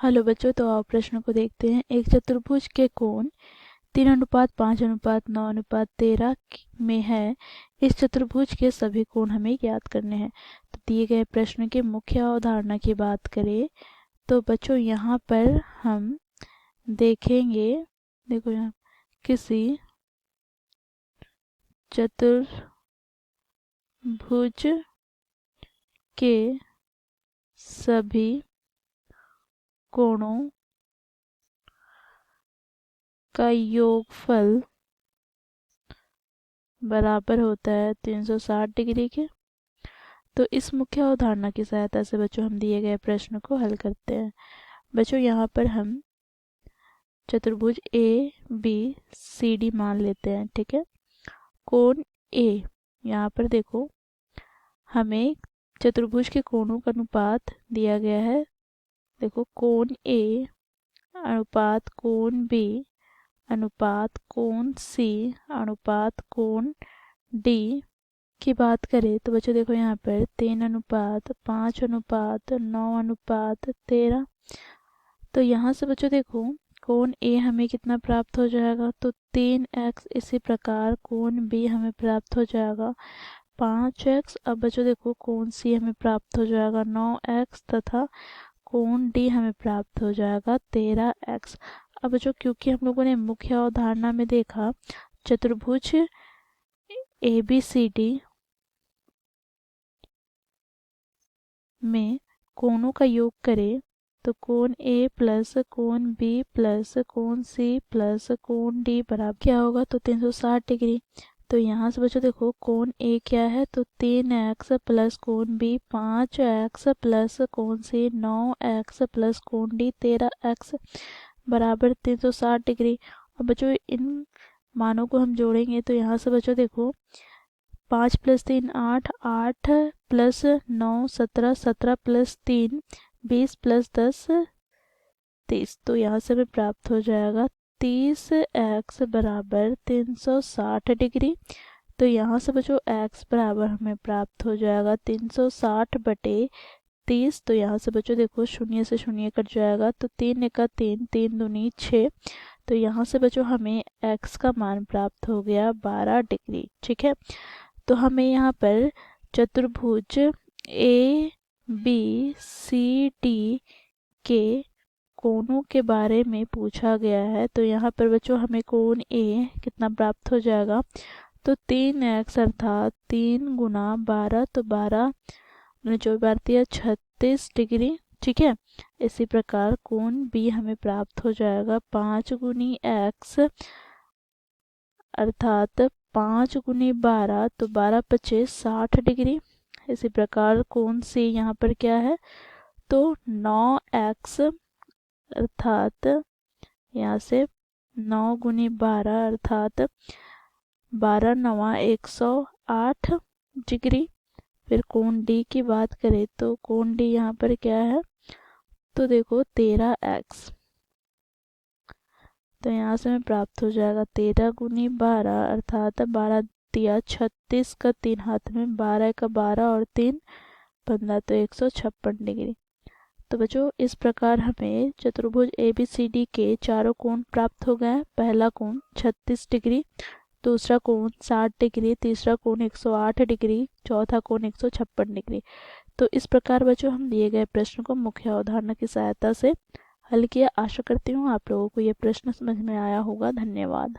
Hello बच्चों, तो आओ प्रश्न को देखते हैं। एक चतुर्भुज के कोण 3:5:9:13 में है। इस चतुर्भुज के सभी कोण हमें ज्ञात करने हैं। तो दिए गए प्रश्न की मुख्य अवधारणा की बात करें तो बच्चों यहाँ पर हम देखेंगे, देखो यहाँ किसी चतुर्भुज के सभी कोणों का योगफल बराबर होता है 360 डिग्री के। तो इस मुख्य अवधारणा की सहायता से बच्चों हम दिए गए प्रश्न को हल करते हैं। बच्चों यहाँ पर हम चतुर्भुज ए बी सी डी मान लेते हैं, ठीक है। कोण ए, यहाँ पर देखो हमें चतुर्भुज के कोणों का अनुपात दिया गया है। देखो कोण ए अनुपात कोण बी अनुपात कोण सी अनुपात कोण डी की बात करें तो बच्चों देखो यहाँ पर 3:5:9:13। तो यहाँ से बच्चों देखो कोण ए हमें कितना प्राप्त हो जाएगा, तो 3x। इसी प्रकार कोण बी हमें प्राप्त हो जाएगा 5x। अब बच्चों देखो कोण सी हमें प्राप्त हो जाएगा 9x तथा कोण डी हमें प्राप्त हो जाएगा 13x। अब बच्चों क्योंकि हम लोगों ने मुख्य अवधारणा में देखा चतुर्भुज ए बी सी डी में कोणों का योग करें तो कोण ए प्लस कोण बी प्लस कोण सी प्लस कोण डी बराबर क्या होगा, तो 360 डिग्री। तो यहाँ से बच्चों देखो कोण ए क्या है, तो 3x प्लस कोण बी 5x प्लस कोण सी 9x प्लस कोण डी 13x बराबर 360 डिग्री। अब बच्चों इन मानों को हम जोड़ेंगे तो यहाँ से बच्चों देखो 5 + 3 8, 8 + 9 17, 17 + 3 20 + 10 30। तो यहाँ से हमें प्राप्त हो जाएगा 30x बराबर 360 डिग्री। तो यहाँ से बच्चों x बराबर हमें प्राप्त हो जाएगा 360/30। तो यहाँ से बच्चों देखो 0 से 0 कट जाएगा, तो 3 × 3 3 दूनी 6। तो यहाँ से बच्चों हमें x का मान प्राप्त हो गया 12 डिग्री, ठीक है। तो हमें यहाँ पर चतुर्भुज ए बी सी डी के कोणों के बारे में पूछा गया है। तो यहाँ पर बच्चों हमें कोण ए कितना प्राप्त हो जाएगा, तो 3x अर्थात 3 × 12, तो 12 × 36 डिग्री, ठीक है। इसी प्रकार कोण बी हमें प्राप्त हो जाएगा 5 × x अर्थात 5 × 12, तो 12 × 25 60 डिग्री। इसी प्रकार कोण सी यहाँ पर क्या है, तो 9x अर्थात यहाँ से 9 × 12 अर्थात 12 × 9 108 डिग्री। फिर कोण डी की बात करें तो कोण डी यहाँ पर क्या है, तो देखो 13x। तो यहाँ से हमें प्राप्त हो जाएगा 13 × 12 अर्थात 12 × 36 का 3 हाथ में 12 × 12 और 3 15, तो 156 डिग्री। तो बच्चों इस प्रकार हमें चतुर्भुज ए बी सी डी के चारों कोण प्राप्त हो गए। पहला कोण 36 डिग्री, दूसरा कोण 60 डिग्री, तीसरा कोण 108 डिग्री, चौथा कोण 156 डिग्री। तो इस प्रकार बच्चों हम दिए गए प्रश्न को मुख्य अवधारणा की सहायता से हल किया। आशा करती हूँ आप लोगों को ये प्रश्न समझ में आया होगा। धन्यवाद।